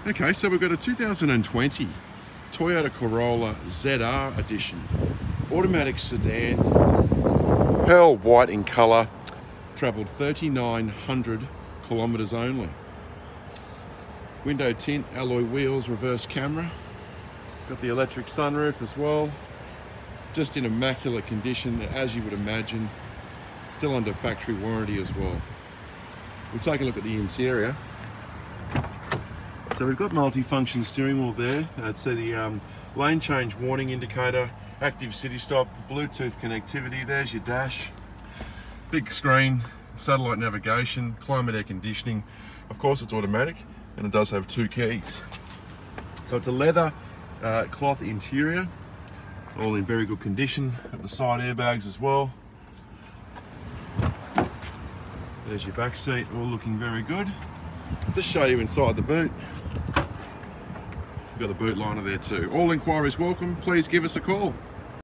Okay, so we've got a 2020 Toyota Corolla ZR edition, automatic sedan, pearl white in colour, travelled 3,900 kilometres only. Window tint, alloy wheels, reverse camera, got the electric sunroof as well, just in immaculate condition as you would imagine, still under factory warranty as well. We'll take a look at the interior. So we've got multi-function steering wheel there. So the lane change warning indicator, active city stop, Bluetooth connectivity, there's your dash, big screen, satellite navigation, climate air conditioning. Of course it's automatic and it does have 2 keys. So it's a leather cloth interior, all in very good condition. Got the side airbags as well. There's your back seat, all looking very good. Just show you inside the boot. You've got the boot liner there too. All inquiries welcome. Please give us a call.